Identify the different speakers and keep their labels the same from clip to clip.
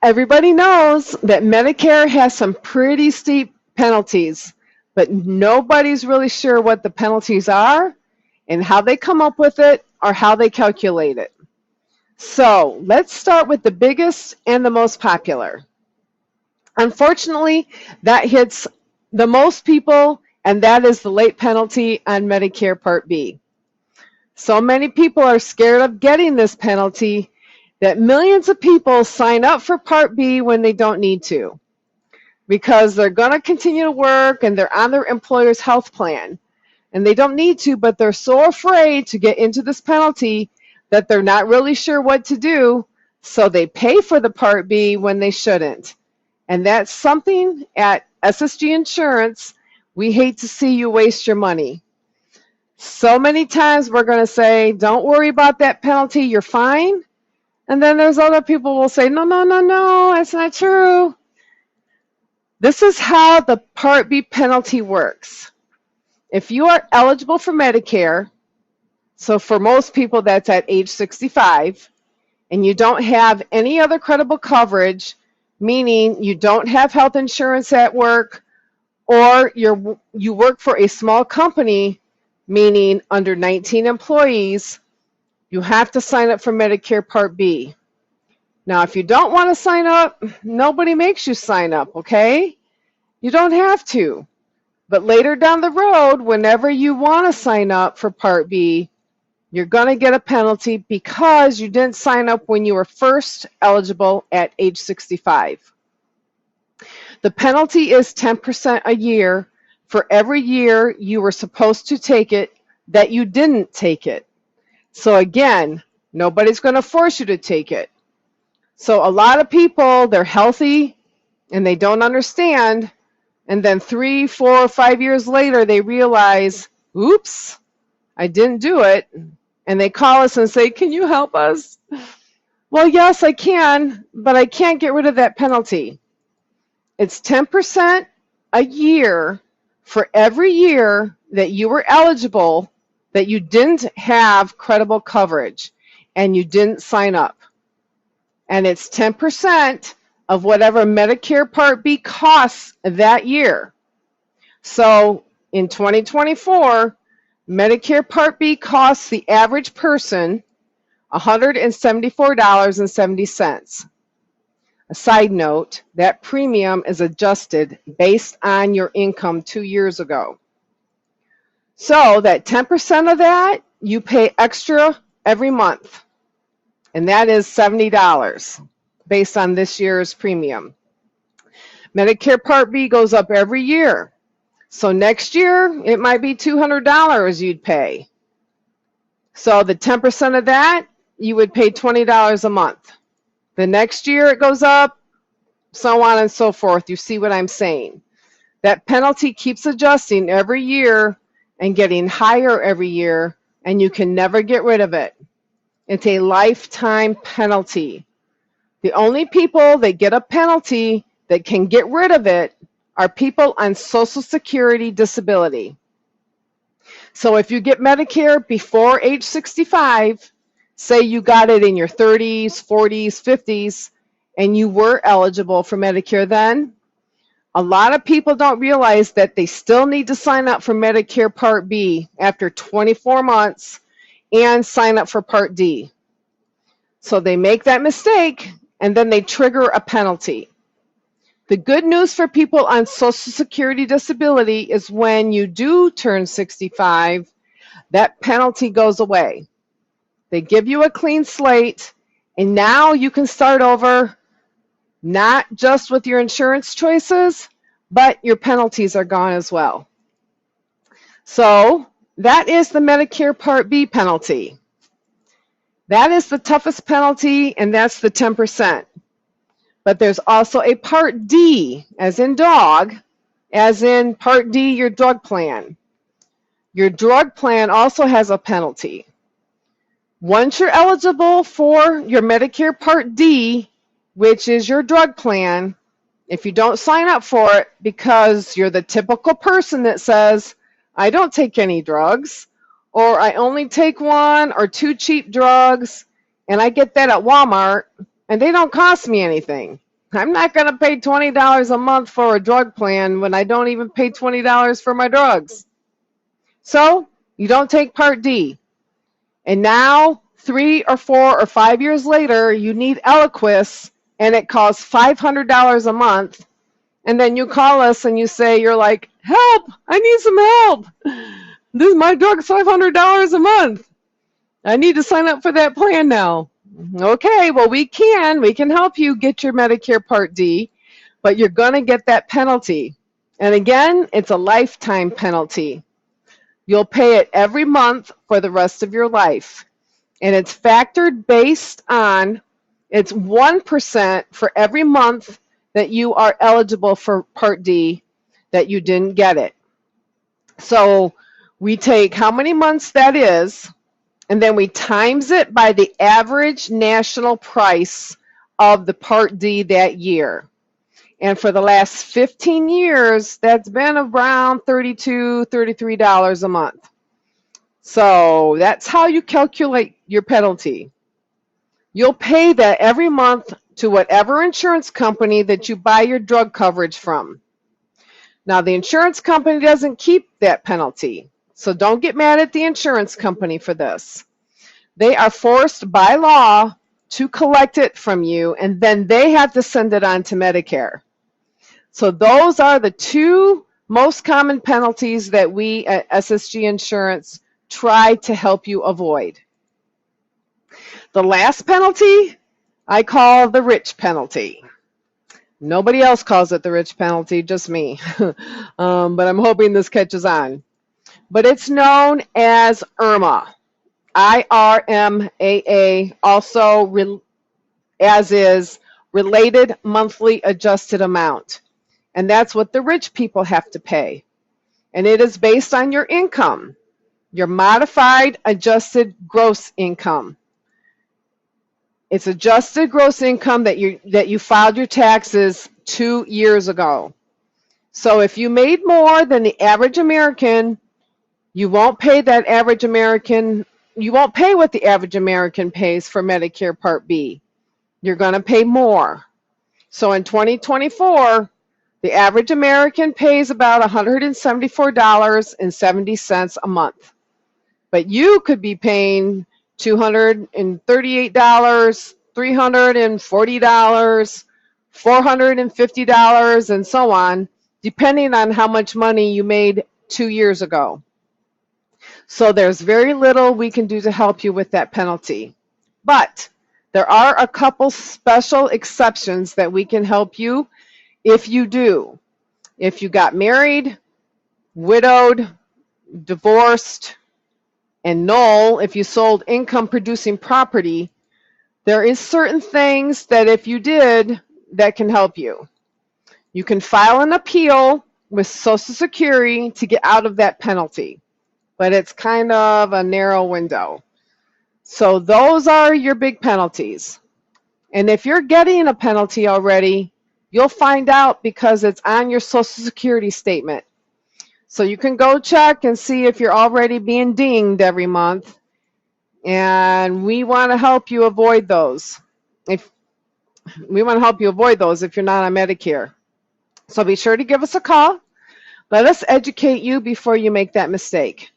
Speaker 1: Everybody knows that Medicare has some pretty steep penalties, but nobody's really sure what the penalties are and how they come up with it or how they calculate it. So let's start with the biggest and the most popular. Unfortunately, that hits the most people, and that is the late penalty on Medicare Part B. So many people are scared of getting this penalty that millions of people sign up for Part B when they don't need to, because they're going to continue to work and they're on their employer's health plan. And they don't need to, but they're so afraid to get into this penalty that they're not really sure what to do, so they pay for the Part B when they shouldn't. And that's something at SSG Insurance, we hate to see you waste your money. So many times we're going to say, don't worry about that penalty, you're fine. And then there's other people who will say, no, no, no, no, that's not true. This is how the Part B penalty works. If you are eligible for Medicare, so for most people that's at age 65, and you don't have any other credible coverage, meaning you don't have health insurance at work, or you work for a small company, meaning under 19 employees, you have to sign up for Medicare Part B. Now, if you don't want to sign up, nobody makes you sign up, okay? You don't have to. But later down the road, whenever you want to sign up for Part B, you're going to get a penalty because you didn't sign up when you were first eligible at age 65. The penalty is 10% a year for every year you were supposed to take it that you didn't take it. So again, nobody's going to force you to take it. So a lot of people, they're healthy and they don't understand, and then 3, 4, 5 years later they realize, oops, I didn't do it. And they call us and say, can you help us? Well, yes, I can, but I can't get rid of that penalty. It's 10% a year for every year that you were eligible that you didn't have credible coverage and you didn't sign up. And it's 10% of whatever Medicare Part B costs that year. So in 2024, Medicare Part B costs the average person $174.70. A side note, that premium is adjusted based on your income 2 years ago. So that 10% of that, you pay extra every month. And that is $70 based on this year's premium. Medicare Part B goes up every year. So next year, it might be $200 you'd pay. So the 10% of that, you would pay $20 a month. The next year it goes up, so on and so forth. You see what I'm saying? That penalty keeps adjusting every year and getting higher every year, and you can never get rid of it. It's a lifetime penalty. The only people that get a penalty that can get rid of it are people on Social Security disability. So if you get Medicare before age 65, say you got it in your 30s, 40s, 50s, and you were eligible for Medicare then, a lot of people don't realize that they still need to sign up for Medicare Part B after 24 months and sign up for Part D. So they make that mistake and then they trigger a penalty. The good news for people on Social Security disability is when you do turn 65, that penalty goes away. They give you a clean slate, and now you can start over, not just with your insurance choices, but your penalties are gone as well. So that is the Medicare Part B penalty. That is the toughest penalty, and that's the 10%. But there's also a Part D, as in dog, as in Part D, your drug plan. Your drug plan also has a penalty. Once you're eligible for your Medicare Part D, which is your drug plan, if you don't sign up for it because you're the typical person that says, I don't take any drugs, or I only take 1 or 2 cheap drugs, and I get that at Walmart, and they don't cost me anything. I'm not going to pay $20 a month for a drug plan when I don't even pay $20 for my drugs. So you don't take Part D. And now, 3 or 4 or 5 years later, you need Eliquis and it costs $500 a month. And then you call us and you say, you're like, help, I need some help. My drug's $500 a month. I need to sign up for that plan now. Okay, well, we can help you get your Medicare Part D, but you're going to get that penalty. And again, it's a lifetime penalty. You'll pay it every month for the rest of your life. And it's factored based on, it's 1% for every month that you are eligible for Part D that you didn't get it. So we take how many months that is, and then we times it by the average national price of the Part D that year. And for the last 15 years, that's been around $32, $33 a month. So that's how you calculate your penalty. You'll pay that every month to whatever insurance company that you buy your drug coverage from. Now, the insurance company doesn't keep that penalty, so don't get mad at the insurance company for this. They are forced by law to collect it from you, and then they have to send it on to Medicare. So those are the two most common penalties that we at SSG Insurance try to help you avoid. The last penalty I call the rich penalty. Nobody else calls it the rich penalty, just me. But I'm hoping this catches on. But it's known as IRMAA. IRMAA, also as is related monthly adjusted amount. And that's what the rich people have to pay. And it is based on your income, your modified adjusted gross income. It's adjusted gross income that you filed your taxes 2 years ago. So if you made more than the average American, you won't pay what the average American pays for Medicare Part B. You're going to pay more. So in 2024, the average American pays about $174.70 a month. But you could be paying $238, $340, $450, and so on, depending on how much money you made 2 years ago. So there's very little we can do to help you with that penalty. But there are a couple special exceptions that we can help you if you do. If you got married, widowed, divorced, and null, if you sold income producing property, there is certain things that if you did, that can help you. You can file an appeal with Social Security to get out of that penalty, but it's kind of a narrow window. So those are your big penalties. And if you're getting a penalty already, you'll find out because it's on your Social Security statement. So you can go check and see if you're already being dinged every month. And we want to help you avoid those. If you're not on Medicare. So be sure to give us a call. Let us educate you before you make that mistake.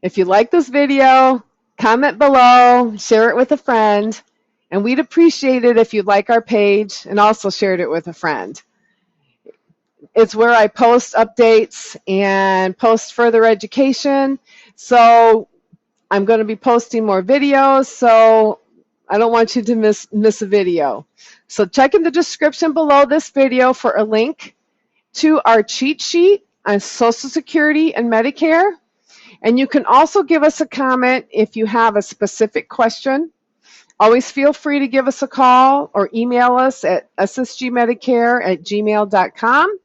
Speaker 1: If you like this video, comment below, share it with a friend, and we'd appreciate it if you'd like our page and also shared it with a friend. It's where I post updates and post further education. So I'm going to be posting more videos, so I don't want you to miss a video. So check in the description below this video for a link to our cheat sheet on Social Security and Medicare. And you can also give us a comment if you have a specific question. Always feel free to give us a call or email us at ssgmedicare@gmail.com.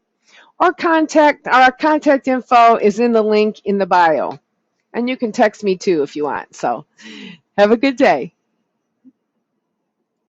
Speaker 1: Or our contact info is in the link in the bio. And you can text me too if you want. So have a good day.